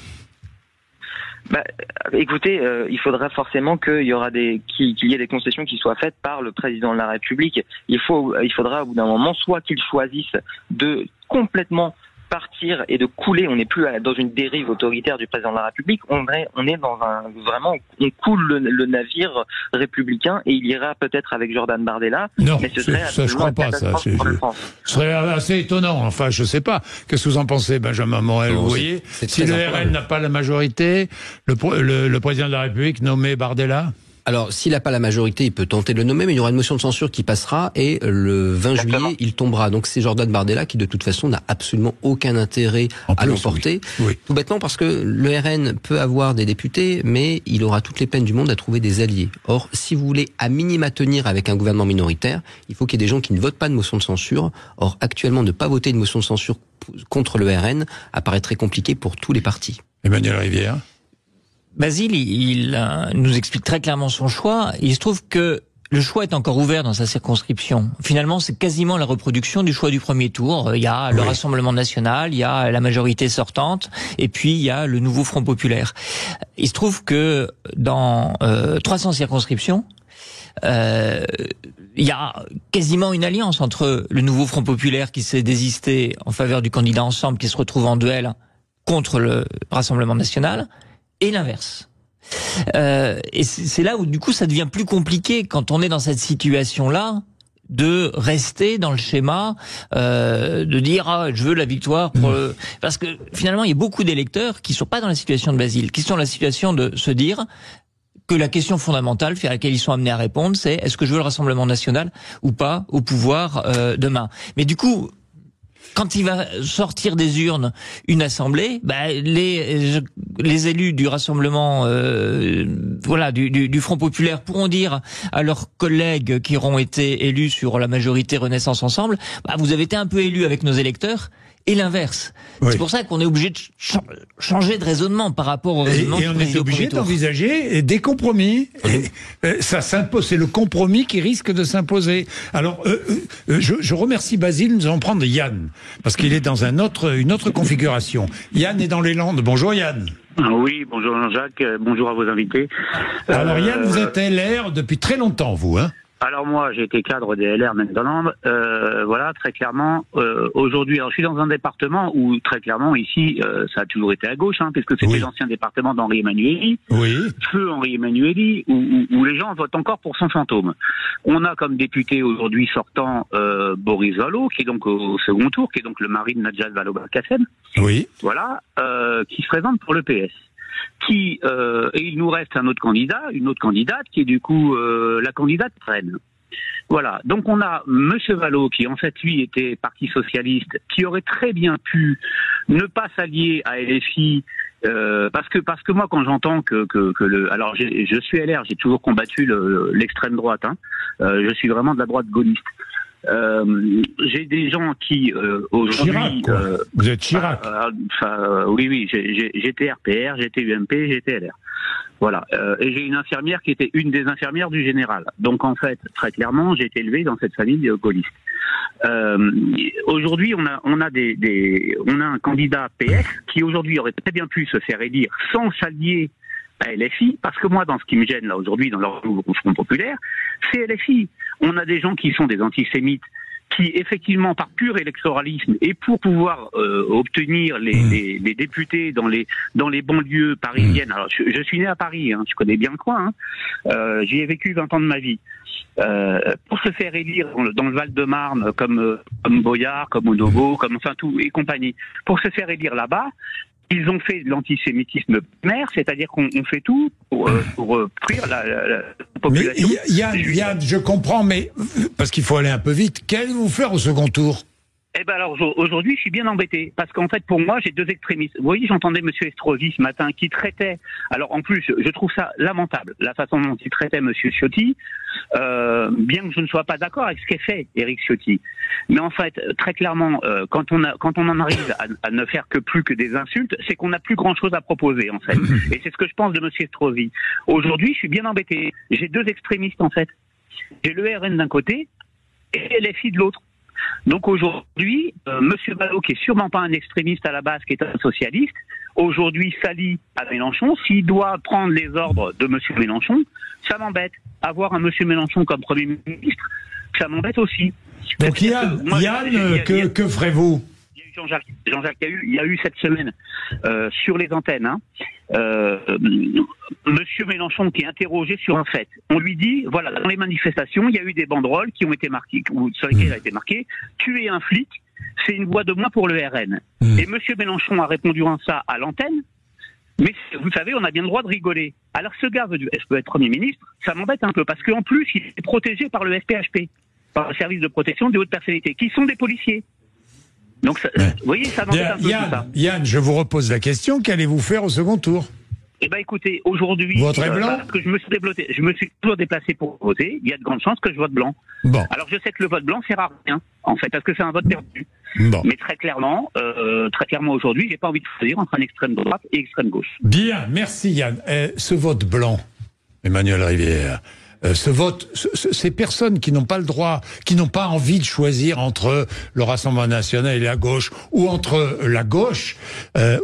Speaker 8: Écoutez, il faudra forcément qu'il y ait des concessions qui soient faites par le président de la République. Il faudra au bout d'un moment soit qu'il choisisse de complètement partir et de couler. On n'est plus dans une dérive autoritaire du président de la République. On est dans on coule le navire républicain et il ira peut-être avec Jordan Bardella.
Speaker 3: Non,
Speaker 8: mais ce serait
Speaker 3: ça je crois pas. Ça serait assez étonnant. Enfin, je sais pas. Qu'est-ce que vous en pensez, Benjamin Morel? Vous voyez, si le RN n'a pas la majorité, le président de la République nommé Bardella.
Speaker 4: Alors, s'il n'a pas la majorité, il peut tenter de le nommer, mais il y aura une motion de censure qui passera et le 20 juillet, il tombera. Donc c'est Jordan Bardella qui, de toute façon, n'a absolument aucun intérêt à l'emporter. Oui. Tout bêtement parce que le RN peut avoir des députés, mais il aura toutes les peines du monde à trouver des alliés. Or, si vous voulez à minima tenir avec un gouvernement minoritaire, il faut qu'il y ait des gens qui ne votent pas de motion de censure. Or, actuellement, ne pas voter une motion de censure contre le RN apparaît très compliqué pour tous les partis.
Speaker 3: Emmanuel Rivière.
Speaker 6: Basile, il nous explique très clairement son choix. Il se trouve que le choix est encore ouvert dans sa circonscription. Finalement, c'est quasiment la reproduction du choix du premier tour. Il y a le Rassemblement national, il y a la majorité sortante, et puis il y a le nouveau Front populaire. Il se trouve que dans 300 circonscriptions, il y a quasiment une alliance entre le nouveau Front populaire qui s'est désisté en faveur du candidat Ensemble qui se retrouve en duel contre le Rassemblement national, et l'inverse. Et c'est là où du coup ça devient plus compliqué quand on est dans cette situation-là de rester dans le schéma de dire je veux la victoire pour parce que finalement il y a beaucoup d'électeurs qui sont pas dans la situation de Basile, qui sont dans la situation de se dire que la question fondamentale à laquelle ils sont amenés à répondre, c'est est-ce que je veux le Rassemblement national ou pas au pouvoir demain. Mais du coup, quand il va sortir des urnes une assemblée, les élus du Rassemblement, du Front populaire pourront dire à leurs collègues qui auront été élus sur la majorité Renaissance Ensemble, vous avez été un peu élus avec nos électeurs. Et l'inverse. Oui. C'est pour ça qu'on est obligé de changer de raisonnement par rapport au raisonnement.
Speaker 3: Et on est obligé d'envisager des compromis. Ça s'impose. C'est le compromis qui risque de s'imposer. Alors, je remercie Basile. Nous allons prendre Yann parce qu'il est dans une autre configuration. Yann est dans les Landes. Bonjour Yann.
Speaker 9: Oui, bonjour Jean-Jacques. Bonjour à vos invités.
Speaker 3: Alors Yann, vous êtes LR depuis très longtemps, vous, hein?
Speaker 9: Alors moi, j'ai été cadre des LR maintenant. Voilà, très clairement. Aujourd'hui, alors je suis dans un département où très clairement ici, ça a toujours été à gauche, puisque c'était l'ancien département d'Henri Emmanuelli.
Speaker 3: Oui.
Speaker 9: Feu Henri Emmanuelli, où les gens votent encore pour son fantôme. On a comme député aujourd'hui sortant Boris Vallaud, qui est donc au second tour, qui est donc le mari de Najat Vallaud-Belkacem.
Speaker 3: Oui.
Speaker 9: Voilà, qui se présente pour le PS. Et il nous reste une autre candidate qui est du coup la candidate Rennes. Voilà, donc on a Monsieur Vallaud qui en fait lui était Parti Socialiste, qui aurait très bien pu ne pas s'allier à LFI, parce que moi quand j'entends alors je suis LR, j'ai toujours combattu l'extrême droite, je suis vraiment de la droite gaulliste. J'ai des gens qui aujourd'hui
Speaker 3: vous êtes Chirac.
Speaker 9: Oui, j'étais RPR, j'étais UMP, j'étais LR. Voilà, et j'ai une infirmière qui était une des infirmières du général. Donc en fait, très clairement, j'ai été élevé dans cette famille gaulliste. Aujourd'hui, on a un candidat PS qui aujourd'hui aurait très bien pu se faire élire sans s'allier à LFI, parce que moi, dans ce qui me gêne là aujourd'hui dans leur nouveau Front populaire, c'est LFI. On a des gens qui sont des antisémites, qui effectivement par pur électoralisme et pour pouvoir obtenir les députés dans les banlieues parisiennes. Alors je suis né à Paris, je connais bien le coin, j'y ai vécu 20 ans de ma vie. Pour se faire élire dans le Val-de-Marne comme Boyard, comme Onovo, comme enfin tout et compagnie, pour se faire élire là-bas, ils ont fait de l'antisémitisme primaire, c'est-à-dire qu'on fait tout pour prier la population.
Speaker 3: Mais Yann, je comprends, mais parce qu'il faut aller un peu vite, qu'allez-vous faire au second tour ?
Speaker 9: Eh ben alors aujourd'hui, je suis bien embêté parce qu'en fait, pour moi, j'ai deux extrémistes. Vous voyez, j'entendais Monsieur Estrosi ce matin qui traitait. Alors en plus, je trouve ça lamentable la façon dont il traitait Monsieur Ciotti, bien que je ne sois pas d'accord avec ce qu'a fait Éric Ciotti. Mais en fait, très clairement, quand on en arrive à ne faire que plus que des insultes, c'est qu'on n'a plus grand-chose à proposer en fait. Et c'est ce que je pense de Monsieur Estrosi. Aujourd'hui, je suis bien embêté. J'ai deux extrémistes en fait. J'ai le RN d'un côté et LFI de l'autre. Donc aujourd'hui, Monsieur Vallaud, qui est sûrement pas un extrémiste à la base, qui est un socialiste, aujourd'hui s'allie à Mélenchon. S'il doit prendre les ordres de Monsieur Mélenchon, ça m'embête. Avoir un Monsieur Mélenchon comme Premier ministre, ça m'embête aussi.
Speaker 3: Donc Yann, que ferez-vous ?
Speaker 9: Jean-Jacques, il y a eu cette semaine sur les antennes, Monsieur Mélenchon qui est interrogé sur un fait. On lui dit, voilà, dans les manifestations, il y a eu des banderoles qui ont été marquées, ou sur lesquelles il a été marqué, tuer un flic, c'est une voix de moins pour le RN. Et Monsieur Mélenchon a répondu à ça à l'antenne. Mais vous savez, on a bien le droit de rigoler. Alors ce gars peut être Premier ministre, ça m'embête un peu, parce qu'en plus, il est protégé par le SPHP, par le service de protection des hautes personnalités, qui sont des policiers. Donc, vous voyez, ça m'embête un peu tout ça.
Speaker 3: Yann, je vous repose la question, qu'allez-vous faire au second tour ?
Speaker 9: Eh ben, écoutez, aujourd'hui, parce que je me suis toujours déplacé pour voter, il y a de grandes chances que je vote blanc.
Speaker 3: Bon.
Speaker 9: Alors, je sais que le vote blanc sert à rien, en fait, parce que c'est un vote perdu.
Speaker 3: Bon.
Speaker 9: Mais très clairement aujourd'hui, j'ai pas envie de choisir entre un extrême droite et extrême gauche.
Speaker 3: Bien, merci Yann. Ce vote blanc, Emmanuel Rivière, ce vote, ces personnes qui n'ont pas le droit, qui n'ont pas envie de choisir entre le Rassemblement national et la gauche, ou entre la gauche,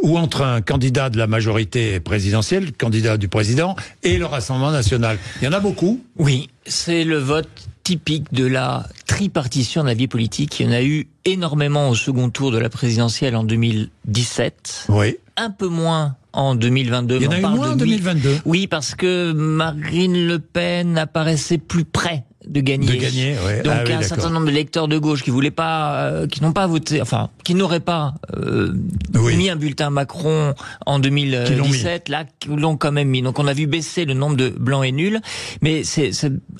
Speaker 3: ou entre un candidat de la majorité présidentielle, candidat du président, et le Rassemblement national. Il y en a beaucoup ?
Speaker 6: Oui, c'est le vote typique de la tripartition de la vie politique. Il y en a eu énormément au second tour de la présidentielle en 2017.
Speaker 3: Oui.
Speaker 6: Un peu moins en 2022.
Speaker 3: Il y en a eu moins en 2022.
Speaker 6: Oui, parce que Marine Le Pen apparaissait plus près de gagner.
Speaker 3: Ouais.
Speaker 6: Donc un certain nombre de lecteurs de gauche qui voulaient pas, qui n'ont pas voté, enfin, qui n'auraient pas mis un bulletin Macron en 2017, là, qui l'ont quand même mis. Donc on a vu baisser le nombre de blancs et nuls. Mais c'est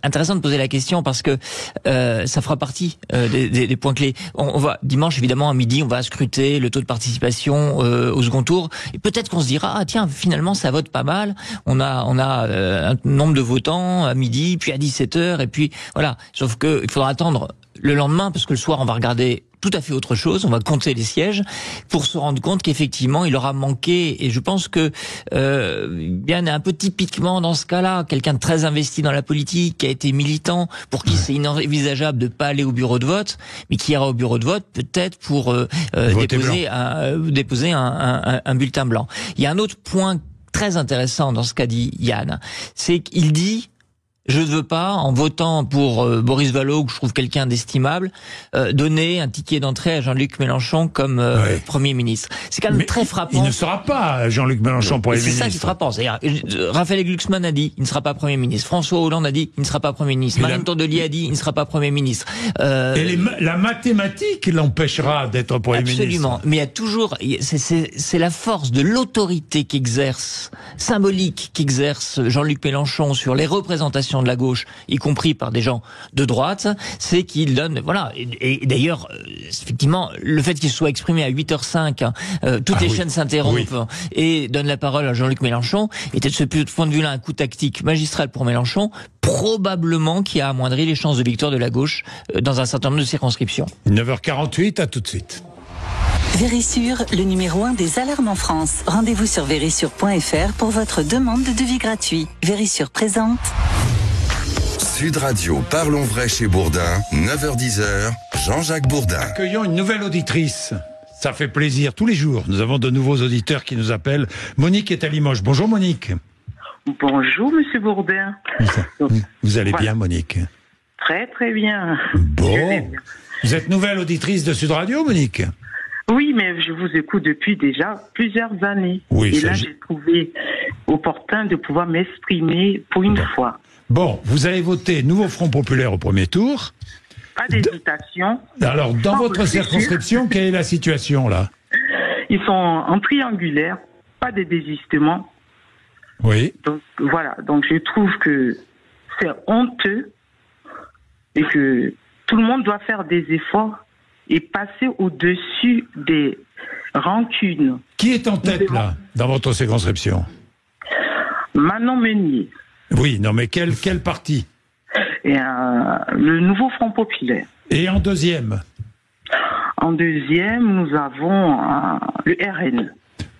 Speaker 6: intéressant de poser la question parce que ça fera partie des points clés. On va dimanche évidemment à midi, on va scruter le taux de participation au second tour. Et peut-être qu'on se dira tiens finalement ça vote pas mal. On a un nombre de votants à midi, puis à 17h et puis voilà, sauf que il faudra attendre le lendemain parce que le soir on va regarder tout à fait autre chose, on va compter les sièges pour se rendre compte qu'effectivement il aura manqué, et je pense que Yann est un peu typiquement dans ce cas-là, quelqu'un de très investi dans la politique, qui a été militant, pour qui c'est inenvisageable de pas aller au bureau de vote, mais qui ira au bureau de vote peut-être pour déposer un bulletin blanc. Il y a un autre point très intéressant dans ce qu'a dit Yann, c'est qu'il dit Je ne veux pas, en votant pour Boris Vallaud, que je trouve quelqu'un d'estimable, donner un ticket d'entrée à Jean-Luc Mélenchon comme Premier ministre. C'est quand même très frappant.
Speaker 3: Il ne sera pas Jean-Luc Mélenchon Premier ministre.
Speaker 6: C'est ça qui est frappant. C'est-à-dire, Raphaël Glucksmann a dit, il ne sera pas Premier ministre. François Hollande a dit, il ne sera pas Premier ministre. Marine Tondelier a dit, il ne sera pas Premier ministre.
Speaker 3: Et la mathématique l'empêchera d'être Premier ministre.
Speaker 6: Absolument. Mais il y a toujours, c'est la force de l'autorité qu'exerce, symbolique qu'exerce Jean-Luc Mélenchon sur les représentations de la gauche, y compris par des gens de droite, c'est qu'il donne, voilà. Et d'ailleurs, effectivement, le fait qu'il soit exprimé à 8h05, toutes les chaînes s'interrompent et donnent la parole à Jean-Luc Mélenchon, était de ce point de vue-là un coup tactique magistral pour Mélenchon, probablement qui a amoindri les chances de victoire de la gauche dans un certain nombre de circonscriptions.
Speaker 3: 9h48, à tout de suite.
Speaker 1: Vérissure, le numéro 1 des alarmes en France. Rendez-vous sur vérissure.fr pour votre demande de devis gratuit. Vérissure présente.
Speaker 2: Sud Radio, parlons vrai chez Bourdin, 9h-10h, Jean-Jacques Bourdin.
Speaker 3: Accueillons une nouvelle auditrice. Ça fait plaisir tous les jours. Nous avons de nouveaux auditeurs qui nous appellent. Monique est à Limoges. Bonjour Monique.
Speaker 10: Bonjour Monsieur Bourdin.
Speaker 3: Vous allez bien Monique?
Speaker 10: Très très bien.
Speaker 3: Bon. Vous êtes nouvelle auditrice de Sud Radio Monique?
Speaker 10: Oui, mais je vous écoute depuis déjà plusieurs années.
Speaker 3: Oui,
Speaker 10: et là, j'ai trouvé opportun de pouvoir m'exprimer pour une fois.
Speaker 3: Bon, vous avez voté Nouveau Front Populaire au premier tour.
Speaker 10: Pas d'hésitation.
Speaker 3: Alors, dans votre circonscription, quelle est la situation, là?
Speaker 10: Ils sont en triangulaire, pas de désistement.
Speaker 3: Oui.
Speaker 10: Donc, voilà. Donc, je trouve que c'est honteux et que tout le monde doit faire des efforts et passer au-dessus des rancunes.
Speaker 3: Qui est en tête, là, dans votre circonscription?
Speaker 10: Manon Meunier.
Speaker 3: Oui, non, mais quel parti?
Speaker 10: Et le Nouveau Front Populaire.
Speaker 3: Et en deuxième?
Speaker 10: En deuxième, nous avons le RN.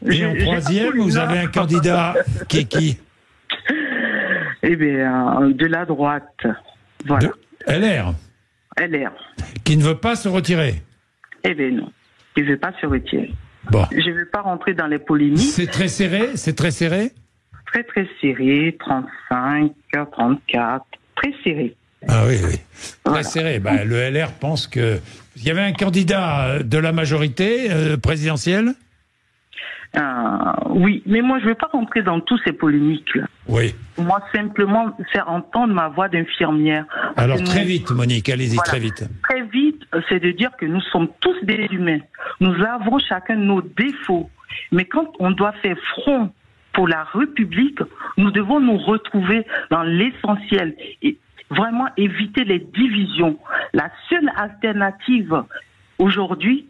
Speaker 3: Et en troisième, vous avez un candidat qui est qui?
Speaker 10: Eh bien, de la droite. Voilà.
Speaker 3: LR?
Speaker 10: LR.
Speaker 3: Qui ne veut pas se retirer?
Speaker 10: Eh bien non, il ne veut pas se retirer.
Speaker 3: Bon.
Speaker 10: Je ne vais pas rentrer dans les polémiques.
Speaker 3: C'est très serré? C'est très serré?
Speaker 10: Très très serré, 35, 34, très serré.
Speaker 3: Ah oui, oui.
Speaker 10: Voilà.
Speaker 3: Très serré. Ben, le LR pense que... Il y avait un candidat de la majorité présidentielle?
Speaker 10: Oui, mais moi je ne veux pas rentrer dans toutes ces polémiques-là.
Speaker 3: Oui.
Speaker 10: Moi, simplement faire entendre ma voix d'infirmière.
Speaker 3: Alors très vite, Monique, allez-y, très vite.
Speaker 10: Très vite, c'est de dire que nous sommes tous des humains. Nous avons chacun nos défauts. Mais quand on doit faire front pour la République, nous devons nous retrouver dans l'essentiel et vraiment éviter les divisions. La seule alternative aujourd'hui,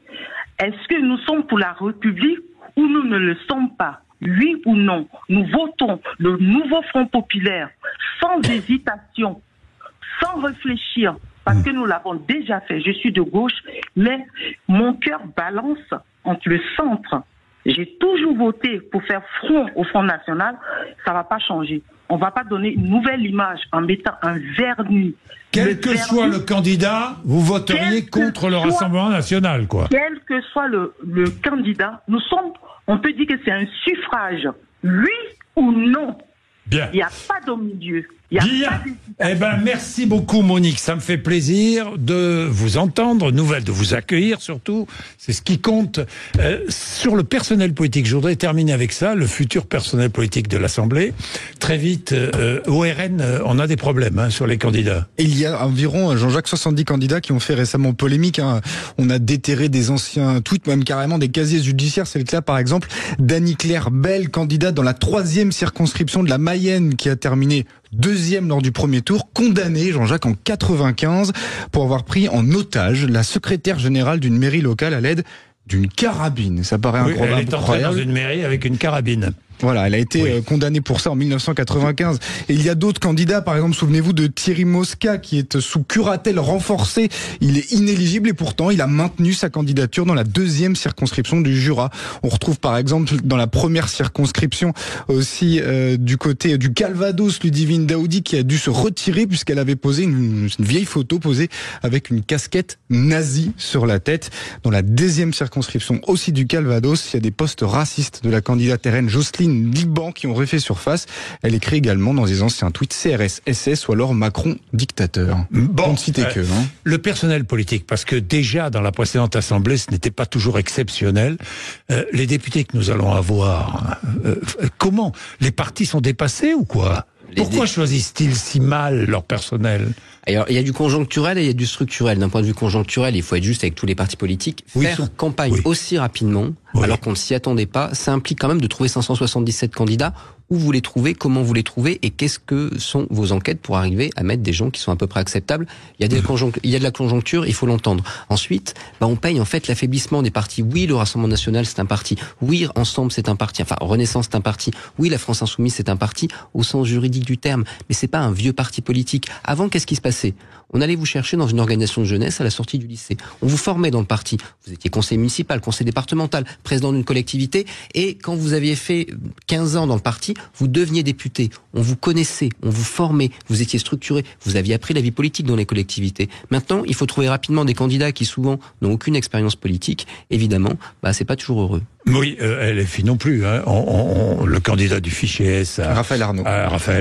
Speaker 10: est-ce que nous sommes pour la République ou nous ne le sommes pas? Oui ou non? Nous votons le Nouveau Front Populaire sans hésitation, sans réfléchir, parce que nous l'avons déjà fait. Je suis de gauche, mais mon cœur balance entre le centre. J'ai toujours voté pour faire front au Front National. Ça ne va pas changer. On ne va pas donner une nouvelle image en mettant un vernis.
Speaker 3: Quel que soit le candidat, vous voteriez contre le Rassemblement National, quoi.
Speaker 10: Quel que soit le candidat, on peut dire que c'est un suffrage, oui ou non.
Speaker 3: Bien.
Speaker 10: Il n'y a pas de milieu.
Speaker 3: Bien. Eh ben, merci beaucoup, Monique. Ça me fait plaisir de vous entendre, de vous accueillir surtout. C'est ce qui compte. Sur le personnel politique, je voudrais terminer avec ça, le futur personnel politique de l'Assemblée. Très vite, au RN, on a des problèmes sur les candidats.
Speaker 5: Il y a environ, Jean-Jacques, 70 candidats qui ont fait récemment polémique. On a déterré des anciens tweets, même carrément des casiers judiciaires. C'est le cas, par exemple, d'Annie-Claire Bell, candidate dans la 3e circonscription de la Mayenne, qui a terminé 2e lors du premier tour, condamnée, Jean-Jacques, en 95 pour avoir pris en otage la secrétaire générale d'une mairie locale à l'aide d'une carabine. Ça paraît incroyable.
Speaker 3: Elle est entrée dans une mairie avec une carabine.
Speaker 5: Voilà, elle a été condamnée pour ça en 1995. Et il y a d'autres candidats, par exemple, souvenez-vous de Thierry Mosca, qui est sous curatelle renforcée. Il est inéligible et pourtant, il a maintenu sa candidature dans la 2e circonscription du Jura. On retrouve, par exemple, dans la première circonscription aussi du côté du Calvados, Ludivine Daoudi, qui a dû se retirer puisqu'elle avait posé une vieille photo posée avec une casquette nazie sur la tête. Dans la 2e circonscription aussi du Calvados, il y a des postes racistes de la candidate RN Jocelyne Poutine, Liban qui ont refait surface. Elle écrit également dans des anciens tweets CRS, SS ou alors Macron dictateur.
Speaker 3: Bon,
Speaker 5: on ne citait que. Hein.
Speaker 3: Le personnel politique, parce que déjà dans la précédente Assemblée, ce n'était pas toujours exceptionnel. Les députés que nous allons avoir, comment? Les partis sont dépassés ou quoi? Pourquoi choisissent-ils si mal leur personnel?
Speaker 4: Alors, il y a du conjoncturel et il y a du structurel. D'un point de vue conjoncturel, il faut être juste avec tous les partis politiques. Faire campagne aussi rapidement, alors qu'on ne s'y attendait pas, ça implique quand même de trouver 577 candidats. Où vous les trouvez, comment vous les trouvez et qu'est-ce que sont vos enquêtes pour arriver à mettre des gens qui sont à peu près acceptables. Il y a de la conjoncture, il faut l'entendre. Ensuite, on paye en fait l'affaiblissement des partis. Oui, le Rassemblement National, c'est un parti. Oui, Ensemble, c'est un parti. Enfin, Renaissance, c'est un parti. Oui, la France Insoumise, c'est un parti au sens juridique du terme. Mais c'est pas un vieux parti politique. Avant, qu'est-ce qui se passait? On allait vous chercher dans une organisation de jeunesse à la sortie du lycée. On vous formait dans le parti. Vous étiez conseiller municipal, conseiller départemental, président d'une collectivité. Et quand vous aviez fait 15 ans dans le parti, vous deveniez député. On vous connaissait, on vous formait, vous étiez structuré. Vous aviez appris la vie politique dans les collectivités. Maintenant, il faut trouver rapidement des candidats qui souvent n'ont aucune expérience politique. Évidemment, c'est pas toujours heureux.
Speaker 3: Oui, LFI non plus. Hein. Le candidat du fichier S,
Speaker 5: Raphaël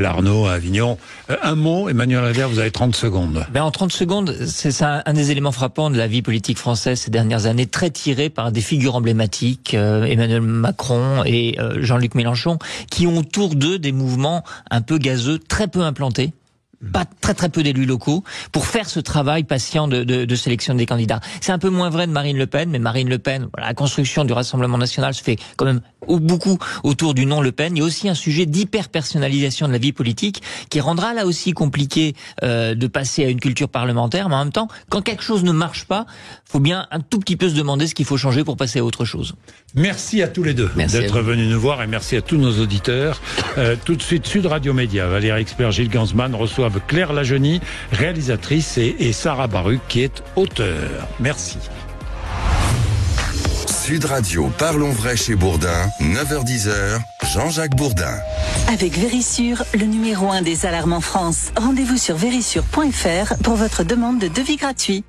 Speaker 3: Arnaud à Avignon. Un mot, Emmanuel Adler, vous avez 30 secondes.
Speaker 6: En 30 secondes, c'est un des éléments frappants de la vie politique française ces dernières années, très tiré par des figures emblématiques, Emmanuel Macron et Jean-Luc Mélenchon, qui ont autour d'eux des mouvements un peu gazeux, très peu implantés. Pas très peu d'élus locaux pour faire ce travail patient de sélection des candidats. C'est un peu moins vrai de Marine Le Pen, mais Marine Le Pen, la construction du Rassemblement National se fait quand même beaucoup autour du nom Le Pen. Il y a aussi un sujet d'hyper-personnalisation de la vie politique qui rendra là aussi compliqué de passer à une culture parlementaire, mais en même temps, quand quelque chose ne marche pas, faut bien un tout petit peu se demander ce qu'il faut changer pour passer à autre chose.
Speaker 3: Merci à tous les deux d'être venus nous voir et merci à tous nos auditeurs. Tout de suite, Sud Radio Média, Valérie Expert, Gilles Gansman reçoivent Claire Lajeunie, réalisatrice, et Sarah Baruch, qui est auteure. Merci.
Speaker 2: Sud Radio, parlons vrai chez Bourdin, 9h-10h, Jean-Jacques Bourdin.
Speaker 1: Avec Vérissure, le numéro 1 des alarmes en France. Rendez-vous sur vérissure.fr pour votre demande de devis gratuit.